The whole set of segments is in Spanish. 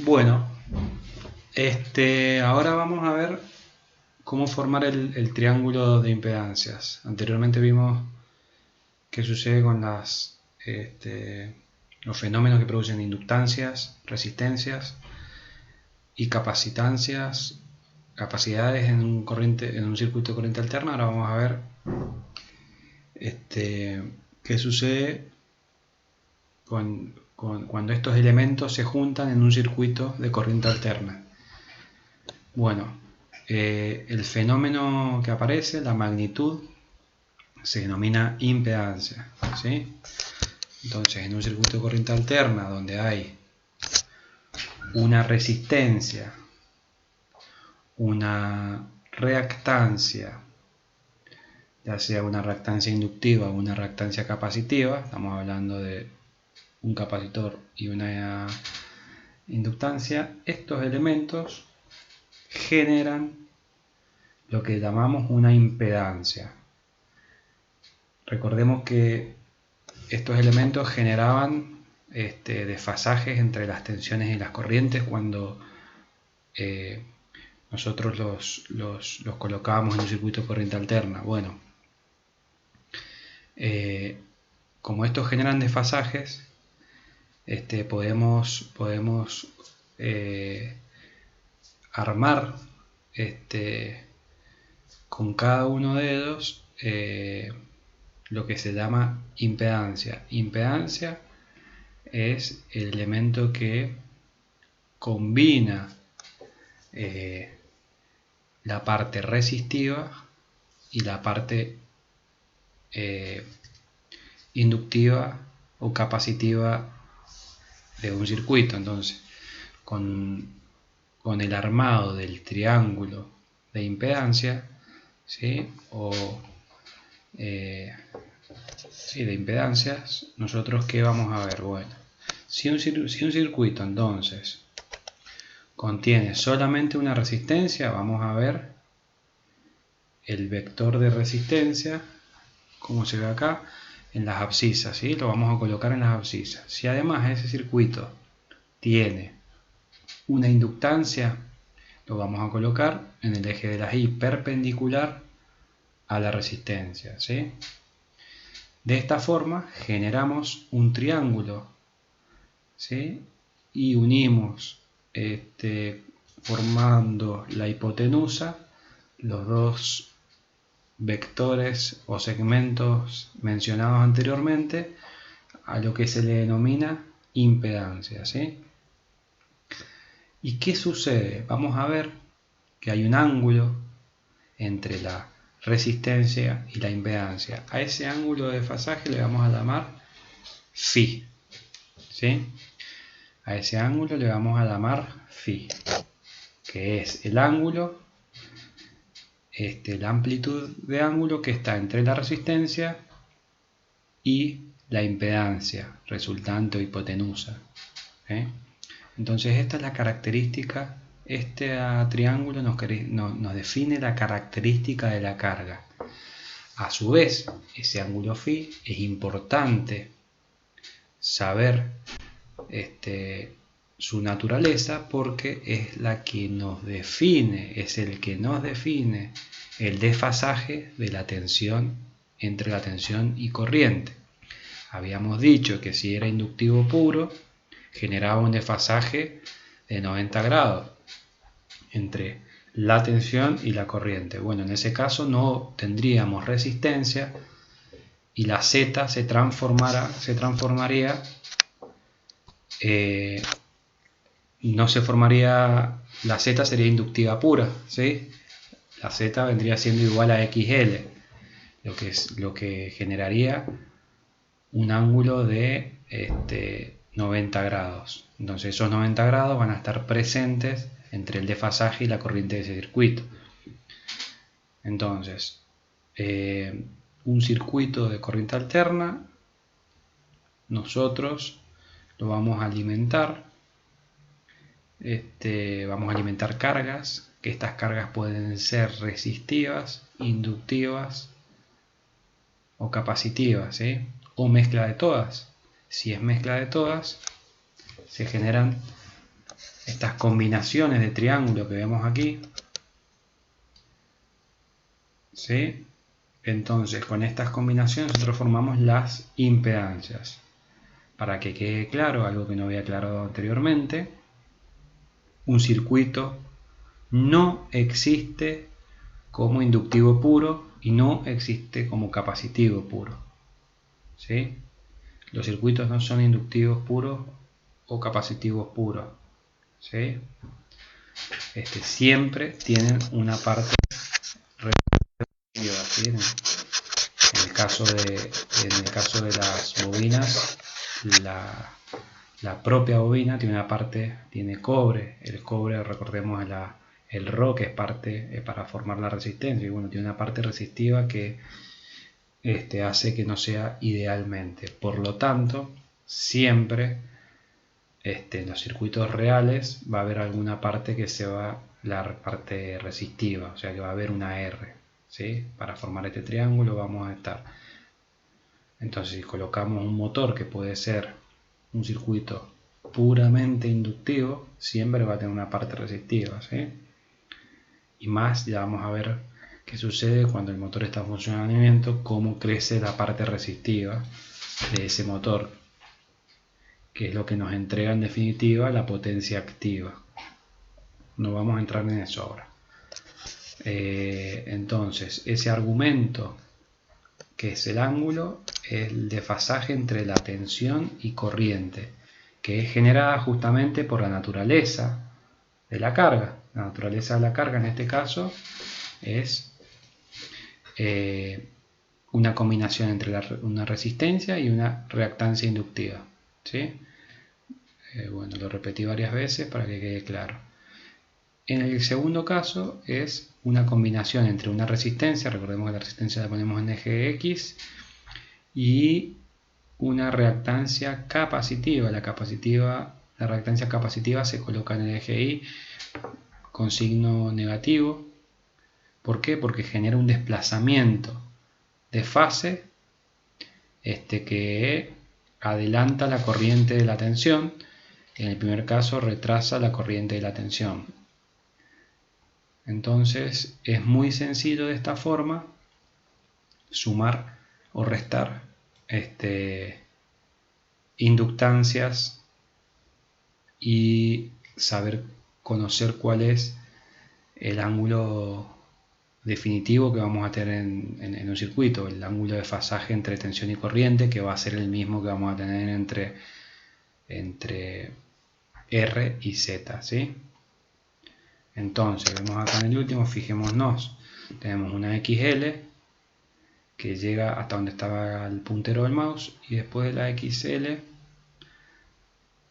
Bueno, ahora vamos a ver cómo formar el triángulo de impedancias. Anteriormente vimos qué sucede con los fenómenos que producen inductancias, resistencias y capacitancias, capacidades en un circuito de corriente alterna. Ahora vamos a ver qué sucede cuando estos elementos se juntan en un circuito de corriente alterna. Bueno, el fenómeno que aparece, la magnitud, se denomina impedancia, ¿sí? Entonces, en un circuito de corriente alterna donde hay una resistencia, una reactancia, ya sea una reactancia inductiva o una reactancia capacitiva, estamos hablando de un capacitor y una inductancia, estos elementos generan lo que llamamos una impedancia. Recordemos que estos elementos generaban desfasajes entre las tensiones y las corrientes cuando nosotros los colocábamos en un circuito de corriente alterna. Bueno, como estos generan desfasajes, podemos armar con cada uno de ellos lo que se llama impedancia. Impedancia es el elemento que combina la parte resistiva y la parte inductiva o capacitiva de un circuito. Entonces, con el armado del triángulo de impedancia, ¿sí? De impedancias, nosotros ¿qué vamos a ver? Bueno, si un circuito entonces contiene solamente una resistencia, vamos a ver el vector de resistencia, como se ve acá, en las abscisas, ¿sí? Lo vamos a colocar en las abscisas. Si además ese circuito tiene una inductancia, lo vamos a colocar en el eje de la Y perpendicular a la resistencia, ¿sí? De esta forma generamos un triángulo, ¿sí? Y unimos formando la hipotenusa los dos vectores o segmentos mencionados anteriormente a lo que se le denomina impedancia, ¿sí? ¿Y qué sucede? Vamos a ver que hay un ángulo entre la resistencia y la impedancia. A ese ángulo de desfasaje le vamos a llamar phi, ¿sí? A ese ángulo le vamos a llamar phi, que es el ángulo, la amplitud de ángulo que está entre la resistencia y la impedancia resultante o hipotenusa, ¿sí? Entonces esta es la característica, este triángulo nos define la característica de la carga. A su vez, ese ángulo phi es importante saber su naturaleza porque es la que nos define, es el que nos define el desfasaje de la tensión entre la tensión y corriente. Habíamos dicho que si era inductivo puro, generaba un desfasaje de 90 grados entre la tensión y la corriente. Bueno, en ese caso no tendríamos resistencia y la Z se transformaría, no se formaría, la Z sería inductiva pura, ¿sí? La Z vendría siendo igual a XL, lo que generaría un ángulo de 90 grados. Entonces esos 90 grados van a estar presentes entre el desfasaje y la corriente de ese circuito. Entonces, un circuito de corriente alterna, nosotros lo vamos a alimentar, vamos a alimentar cargas, que estas cargas pueden ser resistivas, inductivas o capacitivas, ¿sí? O mezcla de todas. Si es mezcla de todas, se generan estas combinaciones de triángulo que vemos aquí, ¿sí? Entonces, con estas combinaciones nosotros formamos las impedancias. Para que quede claro, algo que no había aclarado anteriormente, un circuito no existe como inductivo puro y no existe como capacitivo puro, ¿sí? Los circuitos no son inductivos puros o capacitivos puros, ¿sí? Siempre tienen una parte repetitiva, ¿sí? En el caso de las bobinas, la propia bobina tiene una parte, tiene cobre. El cobre, recordemos, el Rho, que es parte para formar la resistencia, y bueno, tiene una parte resistiva que hace que no sea idealmente. Por lo tanto, siempre en los circuitos reales va a haber alguna parte que se va, la parte resistiva, o sea que va a haber una R, ¿sí? Para formar este triángulo vamos a estar. Entonces, si colocamos un motor que puede ser un circuito puramente inductivo, siempre va a tener una parte resistiva, ¿sí? Y más, ya vamos a ver qué sucede cuando el motor está en funcionamiento, cómo crece la parte resistiva de ese motor, que es lo que nos entrega en definitiva la potencia activa. No vamos a entrar en eso ahora. Entonces, ese argumento, que es el ángulo, es el desfasaje entre la tensión y corriente, que es generada justamente por la naturaleza de la carga. La naturaleza de la carga en este caso es una combinación entre una resistencia y una reactancia inductiva, ¿sí? Bueno, lo repetí varias veces para que quede claro. En el segundo caso es una combinación entre una resistencia, recordemos que la resistencia la ponemos en eje X, y una reactancia capacitiva. La reactancia capacitiva se coloca en el eje Y con signo negativo. ¿Por qué? Porque genera un desplazamiento de fase que adelanta la corriente de la tensión. En el primer caso retrasa la corriente de la tensión. Entonces es muy sencillo de esta forma sumar o restar inductancias y conocer cuál es el ángulo definitivo que vamos a tener en un circuito, el ángulo de fasaje entre tensión y corriente, que va a ser el mismo que vamos a tener entre R y Z, ¿sí? Entonces, vemos acá en el último, fijémonos, tenemos una XL que llega hasta donde estaba el puntero del mouse, y después de la XL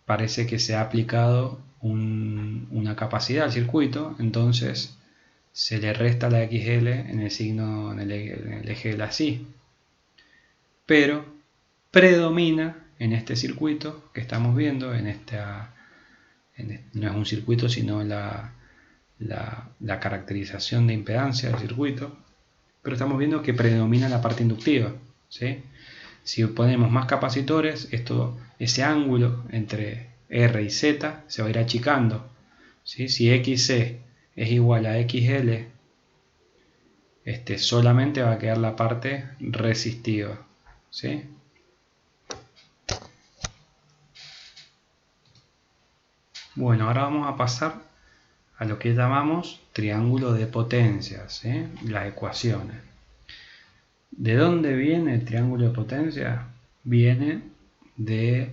parece que se ha aplicado una capacidad al circuito, entonces se le resta la XL en el signo, en el eje de la Y, pero predomina en este circuito que estamos viendo, no es un circuito sino la caracterización de impedancia del circuito, pero estamos viendo que predomina la parte inductiva, ¿sí? Si ponemos más capacitores, ese ángulo entre R y Z se va a ir achicando, ¿sí? Si XC es igual a XL, solamente va a quedar la parte resistiva, ¿sí? Bueno, ahora vamos a pasar a lo que llamamos triángulo de potencias, ¿sí? Las ecuaciones. ¿De dónde viene el triángulo de potencia? Viene del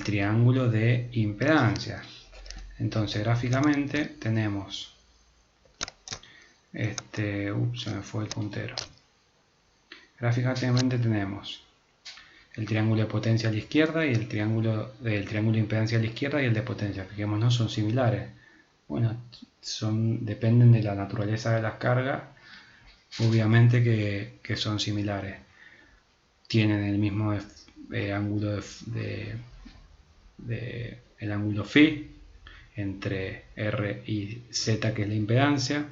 triángulo de impedancia. Entonces, gráficamente tenemos se me fue el puntero. Gráficamente tenemos el triángulo de potencia a la izquierda y el triángulo de impedancia a la izquierda y el de potencia. Fijémonos, son similares. Bueno, dependen de la naturaleza de las cargas, obviamente que son similares. Tienen el mismo ángulo el ángulo phi entre R y Z, que es la impedancia.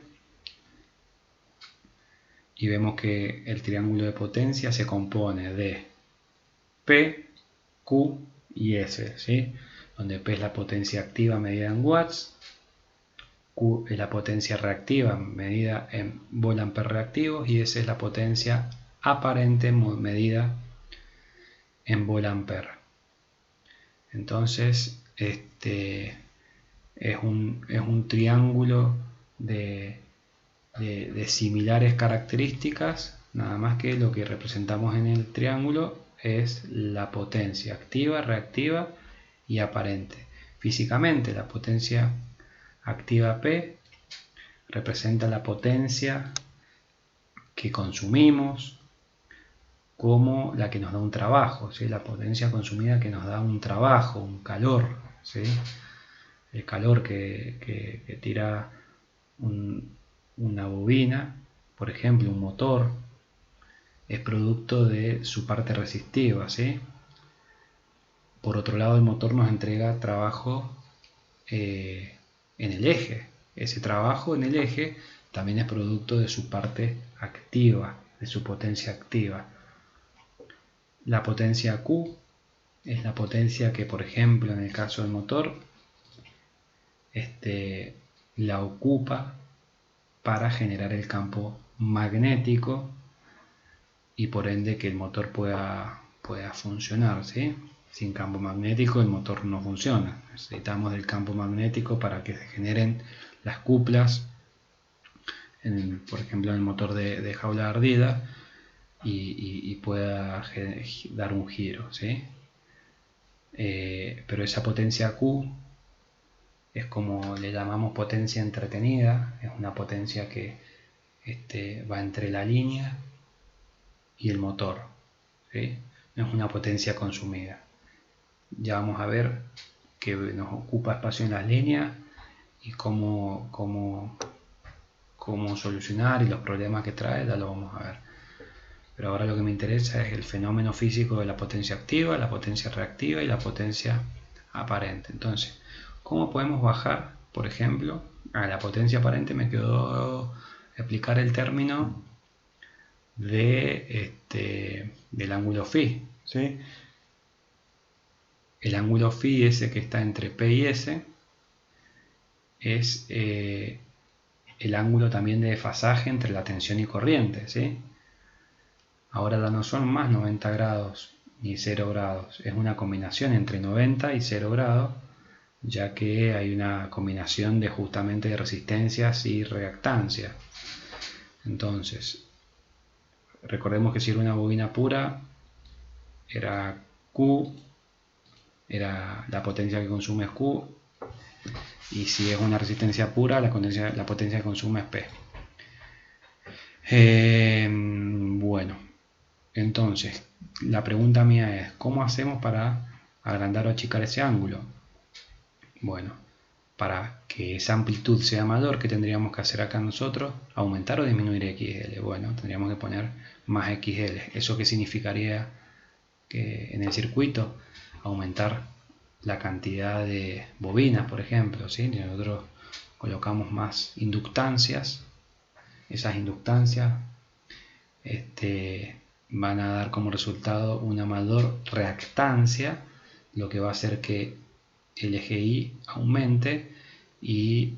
Y vemos que el triángulo de potencia se compone de P, Q y S, ¿sí? donde P es la potencia activa medida en watts, Q es la potencia reactiva medida en volt-ampere reactivos y S es la potencia aparente medida en volt-ampere. Entonces es un triángulo de similares características, nada más que lo que representamos en el triángulo es la potencia activa, reactiva y aparente. Físicamente, la potencia activa P representa la potencia que consumimos como la que nos da un trabajo, ¿sí? La potencia consumida que nos da un trabajo, un calor, ¿sí? El calor que tira una bobina, por ejemplo un motor, es producto de su parte resistiva, ¿sí? Por otro lado, el motor nos entrega trabajo en el eje. Ese trabajo en el eje también es producto de su parte activa, de su potencia activa. La potencia Q es la potencia que, por ejemplo, en el caso del motor, la ocupa para generar el campo magnético y por ende que el motor pueda funcionar, ¿sí? Sin campo magnético el motor no funciona. Necesitamos del campo magnético para que se generen las cuplas, por ejemplo en el motor de jaula ardida, y pueda dar un giro, ¿sí? Pero esa potencia Q es como le llamamos potencia entretenida, es una potencia que va entre la línea y el motor, ¿sí? No es una potencia consumida. Ya vamos a ver que nos ocupa espacio en las líneas y cómo solucionar y los problemas que trae, ya lo vamos a ver. Pero ahora lo que me interesa es el fenómeno físico de la potencia activa, la potencia reactiva y la potencia aparente. Entonces, ¿cómo podemos bajar, por ejemplo, a la potencia aparente? Me quedó explicar el término del ángulo phi, ¿sí? El ángulo phi, ese que está entre P y S, es el ángulo también de desfasaje entre la tensión y corriente, ¿sí? Ahora ya no son más 90 grados ni 0 grados, es una combinación entre 90 y 0 grados, ya que hay una combinación de justamente de resistencias y reactancias. Entonces, recordemos que si era una bobina pura, era Q, la potencia que consume es Q, y si es una resistencia pura, la potencia que consume es P. Bueno, entonces la pregunta mía es, ¿cómo hacemos para agrandar o achicar ese ángulo? Bueno, para que esa amplitud sea mayor, ¿qué tendríamos que hacer acá nosotros? ¿Aumentar o disminuir XL? Bueno, tendríamos que poner más XL. ¿Eso qué significaría? Que en el circuito aumentar la cantidad de bobinas, por ejemplo, ¿sí? Nosotros colocamos más inductancias, esas inductancias van a dar como resultado una mayor reactancia, lo que va a hacer que el eje I aumente y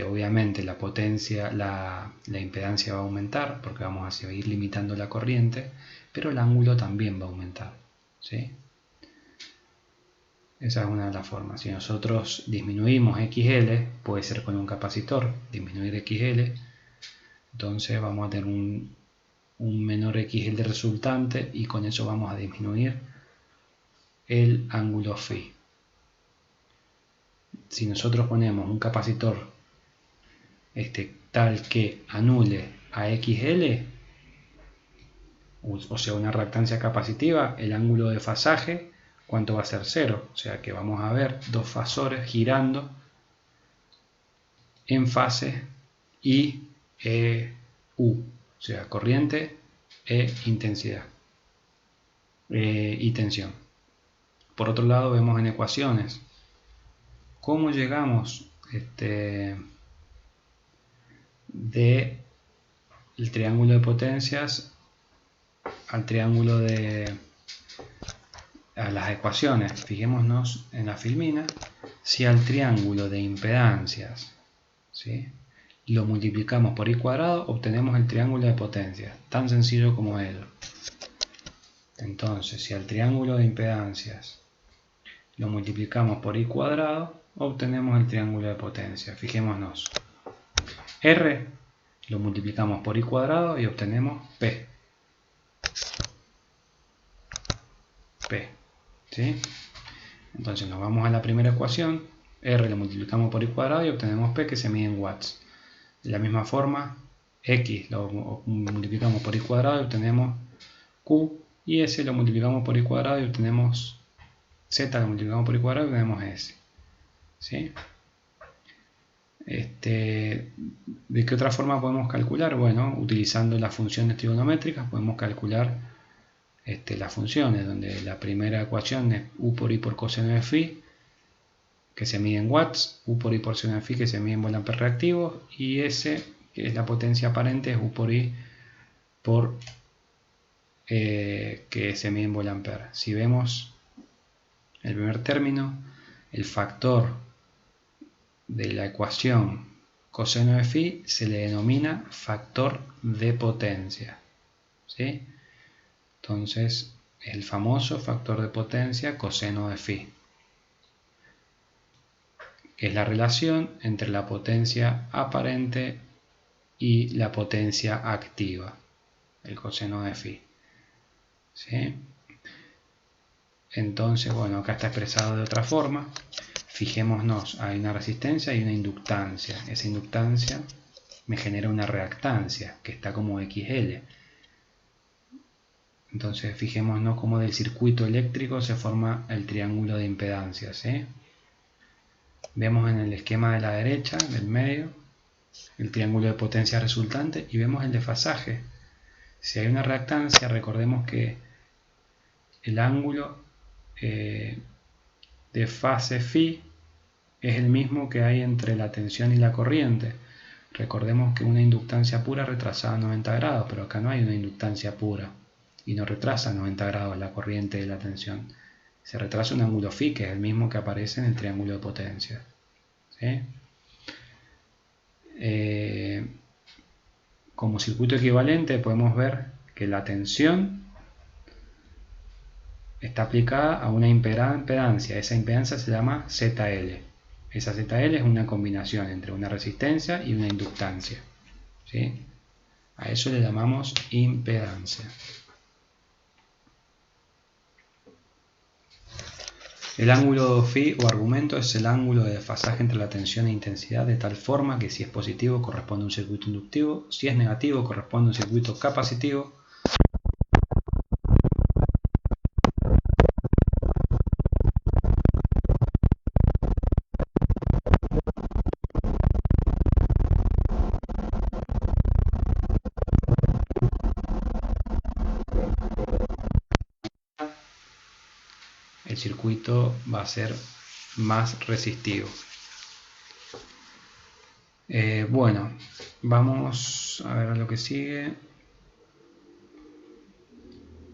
obviamente la potencia, la impedancia va a aumentar porque vamos a seguir limitando la corriente, pero el ángulo también va a aumentar, ¿sí? Esa es una de las formas. Si nosotros disminuimos XL, puede ser con un capacitor, disminuir XL, entonces vamos a tener un menor XL de resultante y con eso vamos a disminuir el ángulo phi. Si nosotros ponemos un capacitor tal que anule a XL, o sea una reactancia capacitiva, el ángulo de fasaje, ¿cuánto va a ser? 0. O sea que vamos a ver dos fasores girando en fase I, E, U. O sea, corriente e intensidad y tensión. Por otro lado, vemos en ecuaciones cómo llegamos de el triángulo de potencias al triángulo de a las ecuaciones. Fijémonos en la filmina. Si al triángulo de impedancias, ¿sí?, lo multiplicamos por i cuadrado, obtenemos el triángulo de potencias. Tan sencillo como ello. Entonces, si al triángulo de impedancias lo multiplicamos por i cuadrado, obtenemos el triángulo de potencia. Fijémonos. R lo multiplicamos por i cuadrado y obtenemos P. ¿Sí? Entonces nos vamos a la primera ecuación. R lo multiplicamos por i cuadrado y obtenemos P, que se mide en watts. De la misma forma, X lo multiplicamos por i cuadrado y obtenemos Q. Y S lo multiplicamos por i cuadrado y obtenemos Z, lo multiplicamos por i cuadrado y obtenemos S. ¿Sí? ¿De qué otra forma podemos calcular? Bueno, utilizando las funciones trigonométricas podemos calcular las funciones, donde la primera ecuación es u por i por coseno de phi, que se mide en watts, u por i por seno de phi, que se mide en volt-ampere reactivos, y S, que es la potencia aparente, es u por i por que se mide en volt-ampere. Si vemos el primer término, el factor de la ecuación coseno de phi se le denomina factor de potencia, ¿sí? Entonces, el famoso factor de potencia coseno de phi, que es la relación entre la potencia aparente y la potencia activa, el coseno de phi, ¿sí? Entonces, bueno, acá está expresado de otra forma. Fijémonos, hay una resistencia y una inductancia. Esa inductancia me genera una reactancia, que está como XL. Entonces, fijémonos cómo del circuito eléctrico se forma el triángulo de impedancias, ¿sí? Vemos en el esquema de la derecha, del medio, el triángulo de potencia resultante y vemos el desfasaje. Si hay una reactancia, recordemos que el ángulo de fase phi es el mismo que hay entre la tensión y la corriente. Recordemos que una inductancia pura retrasada 90 grados, pero acá no hay una inductancia pura y no retrasa 90 grados la corriente de la tensión. Se retrasa un ángulo phi, que es el mismo que aparece en el triángulo de potencia, ¿sí? Como circuito equivalente podemos ver que la tensión está aplicada a una impedancia. Esa impedancia se llama ZL. Esa ZL es una combinación entre una resistencia y una inductancia, ¿sí? A eso le llamamos impedancia. El ángulo phi o argumento es el ángulo de desfasaje entre la tensión e intensidad, de tal forma que si es positivo corresponde a un circuito inductivo, si es negativo corresponde a un circuito capacitivo. El circuito va a ser más resistivo. Bueno, vamos a ver lo que sigue.